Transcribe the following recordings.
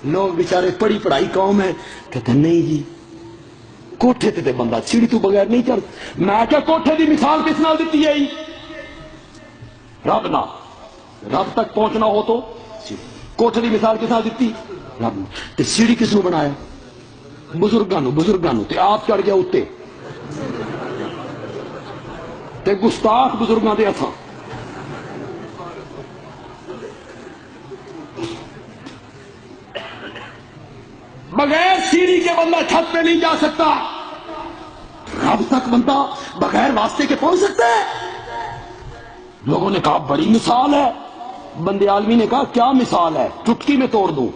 لوگ بیچارے پڑھی پڑھائی قوم ہے، کہتے ہیں نہیں جی کوٹھے تے بندہ سیڑھی تو بغیر نہیں چڑھ. میں کیا کوٹھے دی مثال کس نال دیتی ہے؟ رب نہ. رب تک پہنچنا ہو تو کوٹھے دی مثال کس نال دیتی؟ رب نے. تے سیڑھی کس نو بنایا؟ بزرگاں نو. تے آپ چڑھ گیا اتے تے گستاخ بزرگاں دے ہتھاں. بغیر سیڑھی کے بندہ چھت پہ نہیں جا سکتا. رب تک بندہ بغیر واسطے کے پہنچ سکتا ہے. لوگوں نے کہا بڑی مثال ہے. بندے عالمی نے کہا کیا مثال ہے؟ چٹکی میں توڑ دوں.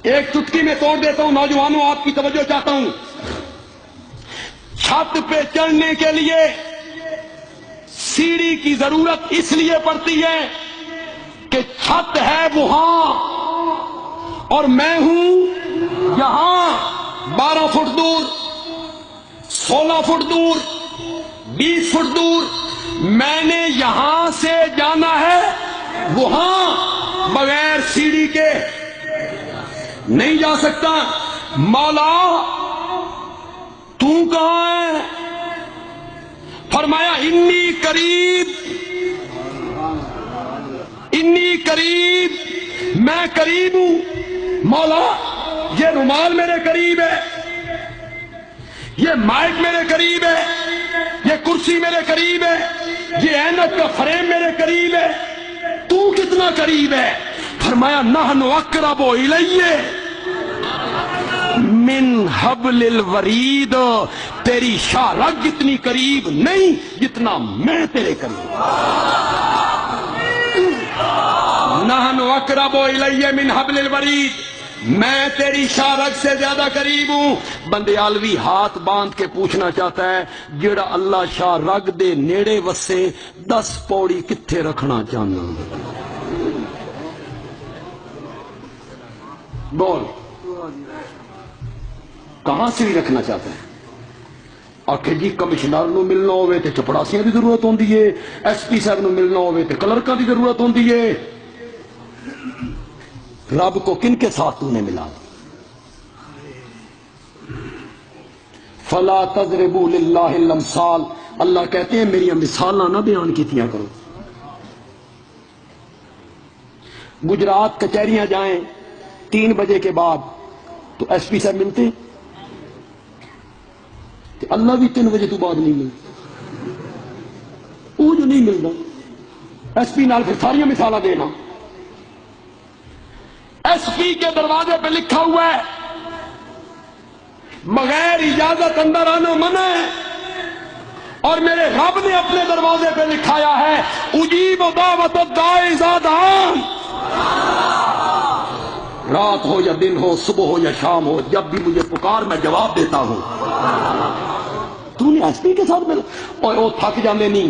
ایک چٹکی میں توڑ دیتا ہوں. نوجوانوں آپ کی توجہ چاہتا ہوں. چھت پہ چڑھنے کے لیے سیڑھی کی ضرورت اس لیے پڑتی ہے کہ چھت ہے وہاں اور میں ہوں یہاں. 12 فٹ دور، 16 فٹ دور، 20 فٹ دور. میں نے یہاں سے جانا ہے وہاں، بغیر سیڑھی کے نہیں جا سکتا. مولا تو کہاں ہے؟ فرمایا انی قریب، انی قریب، میں قریب ہوں. مولا یہ رومال میرے قریب ہے، یہ مائک میرے قریب ہے، یہ کرسی میرے قریب ہے، یہ اینک کا فریم میرے قریب ہے. تو کتنا قریب ہے؟ فرمایا نحن اقرب الیہ من حبل الورید. تیری شاہ رگ اتنی قریب نہیں جتنا میں تیرے قریب. نحن اقرب الیہ من حبل الورید، میں تیری شاہ رگ سے زیادہ قریب ہوں. بندے عالوی ہاتھ باندھ کے پوچھنا چاہتا ہے جیڑا اللہ شاہ رگ دے نیڑے وسے 10 پوڑی کتھے رکھنا چاہنا؟ بول کہاں سے بھی رکھنا چاہتا ہے؟ آخر جی کمشنر نو ملنا ہوئے تے چپڑاسیاں دی ضرورت ہوندی ہے، ایس پی صاحب نو ملنا ہوئے تے کلرکاں دی ضرورت ہوندی ہے. رب کو کن کے ساتھ تو نے ملا؟ فلا تضربوا للہ الامثال. اللہ کہتے ہیں میری مثالاں نہ بیان کیتیاں کرو. گجرات کچہریاں جائیں 3 بجے کے بعد تو ایس پی صاحب ملتے ہیں، اللہ بھی 3 بجے تو بعد نہیں ملتا. وہ جو نہیں ملتا ایس پی نال پھر ساری مثالیں دینا. ایس پی کے دروازے پہ لکھا ہوا ہے بغیر اجازت اندر آنا منع ہے، اور میرے رب نے اپنے دروازے پہ لکھایا ہے اجیب دعوت الداعی اذا دعان. رات ہو یا دن ہو، صبح ہو یا شام ہو، جب بھی مجھے پکار میں جواب دیتا ہوں. تو نے ایس پی کے ساتھ ملا اور وہ تھک جاندے نہیں،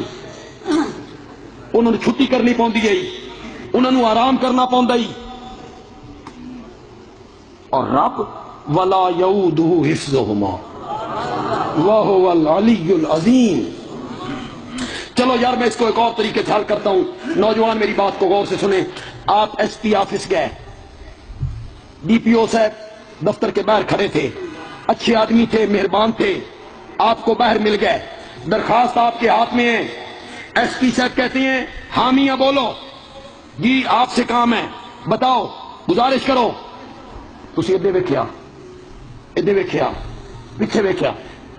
انہوں نے چھٹی کرنی پوندی ہے، انہوں نے آرام کرنا پوندا ہی. اور رب ولا یعودہ حفظہما وہو العلی العظیم. چلو یار میں اس کو ایک اور طریقے سے حل کرتا ہوں. نوجوان میری بات کو غور سے سنیں. آپ ایس پی آفس گئے، ڈی پی او صاحب دفتر کے باہر کھڑے تھے، اچھے آدمی تھے، مہربان تھے، آپ کو باہر مل گئے، درخواست آپ کے ہاتھ میں ہے. ایس پی صاحب کہتے ہیں حامیہ بولو جی آپ سے کام ہے، بتاؤ گزارش کرو. تسی ادھے ویکھیا، ادھے ویکھیا، پیچھے ویکھیا.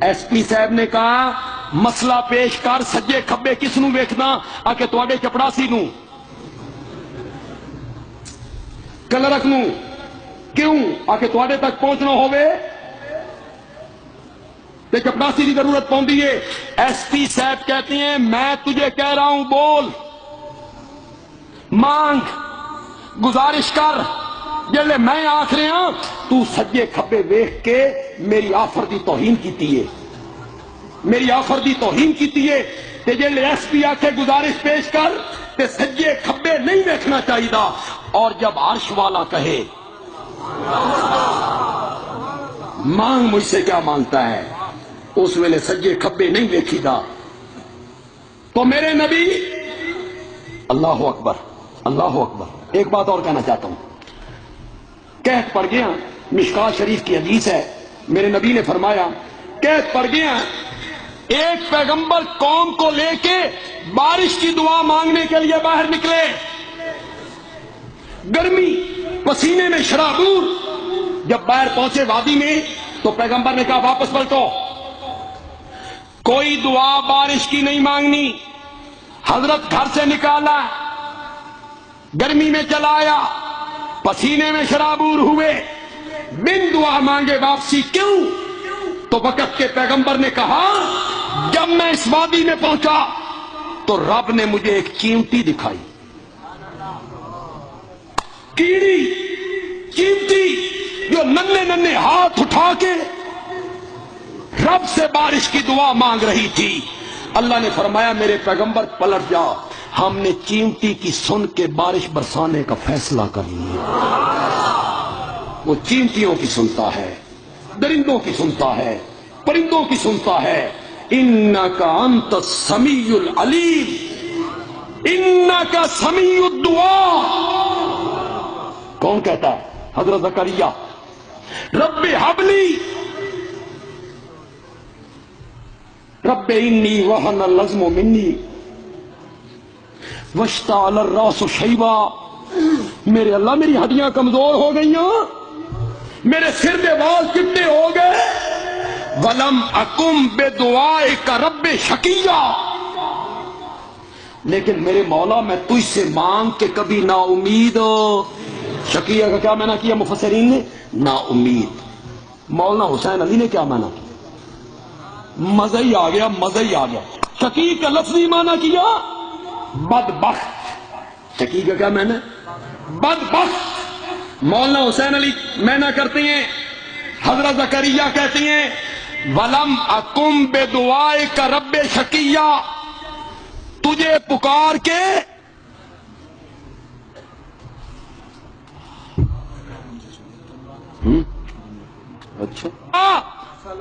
ایس پی صاحب نے کہا مسئلہ پیش کر. سجے کھبے کس نو ویکھنا؟ آ کے تواڈے چپڑاسی نو، کلرک نو. کیوں؟ آ کے تواڈے تک پہنچنا ہوئے تے چپڑاسی کی ضرورت پوندی ہے. ایس پی صاحب کہتے ہیں میں تجھے کہہ رہا ہوں بول، مانگ، گزارش کر. جلے میں آکھ رہا ہوں تو سجے کھبے ویکھ کے میری آفر دی توہین کیتی ہے، میری آفر دی توہین کیتی ہے. تے جلے ایس پی آکھے گزارش پیش کر تے سجے کھبے نہیں ویکھنا چاہیے. اور جب عرش والا کہے مانگ مجھ سے کیا مانگتا ہے، اس ویلے سجے کھبے نہیں ویکھی دا. تو میرے نبی، اللہ اکبر، اللہ اکبر. ایک بات اور کہنا چاہتا ہوں. قحط پڑ گیا. مشکات شریف کی حدیث ہے, میرے نبی نے فرمایا قحط پڑ گیا. ایک پیغمبر قوم کو لے کے بارش کی دعا مانگنے کے لیے باہر نکلے. گرمی, پسینے میں شرابور. جب باہر پہنچے وادی میں تو پیغمبر نے کہا واپس پلٹو, کوئی دعا بارش کی نہیں مانگنی. حضرت گھر سے نکالا, گرمی میں چلا آیا, پسینے میں شرابور ہوئے, بن دعا مانگے واپسی. کیوں؟ تو وقت کے پیغمبر نے کہا جب میں اس وادی میں پہنچا تو رب نے مجھے ایک چیمٹی دکھائی, کیڑی چیمٹی, جو ننھے ننھے ہاتھ اٹھا کے رب سے بارش کی دعا مانگ رہی تھی. اللہ نے فرمایا میرے پیغمبر پلٹ جا, ہم نے چیمٹی کی سن کے بارش برسانے کا فیصلہ کر لیا. وہ چیمٹیوں کی سنتا ہے, درندوں کی سنتا ہے, پرندوں کی سنتا ہے. انک انت السمیع العلیم, انک سمیع الدعاء. کون کہتا ہے؟ حضرت زکریا. رب حبلی, رب انی وہن العظم منی واشتعل الراس شیبا. میرے اللہ میری ہڈیاں کمزور ہو گئیاں, میرے سر دے بال چٹے ہو گئے. ولم اکم بدعائک رب شقیا, لیکن میرے مولا میں تجھ سے مانگ کے کبھی نا امید. شقیہ کا کیا معنی کیا مفسرین نے؟ نا امید. مولانا حسین علی نے کیا معنی کیا؟ مزہ ہی آ گیا, مزہ ہی آ گیا. شقی کا لفظی معنی کیا بدبخت. شقی کا کیا معنی؟ بدبخت. مولانا حسین علی معنی کرتے ہیں, حضرت زکریا کہتے ہیں ولم اکم بدعائک رب شقیا, تجھے پکار کے اچھا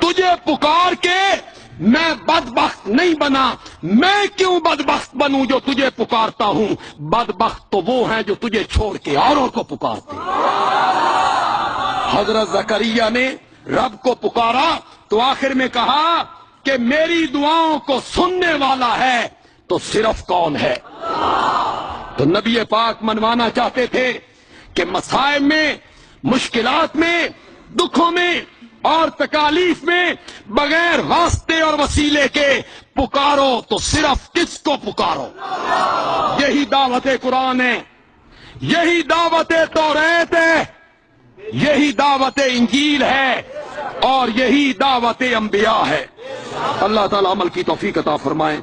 تجھے پکار کے میں بدبخت نہیں بنا. میں کیوں بدبخت بنوں جو تجھے پکارتا ہوں؟ بدبخت تو وہ ہیں جو تجھے چھوڑ کے اوروں کو پکارتے ہیں. حضرت زکریا نے رب کو پکارا تو آخر میں کہا کہ میری دعاؤں کو سننے والا ہے تو صرف کون ہے؟ تو نبی پاک منوانا چاہتے تھے کہ مصائب میں, مشکلات میں, دکھوں میں اور تکالیف میں بغیر واسطے اور وسیلے کے پکارو تو صرف کس کو پکارو؟ یہی دعوت قرآن ہے, یہی دعوت توریت ہے, یہی دعوت انجیل ہے, اور یہی دعوت انبیاء ہے. اللہ تعالی عمل کی توفیق عطا فرمائے.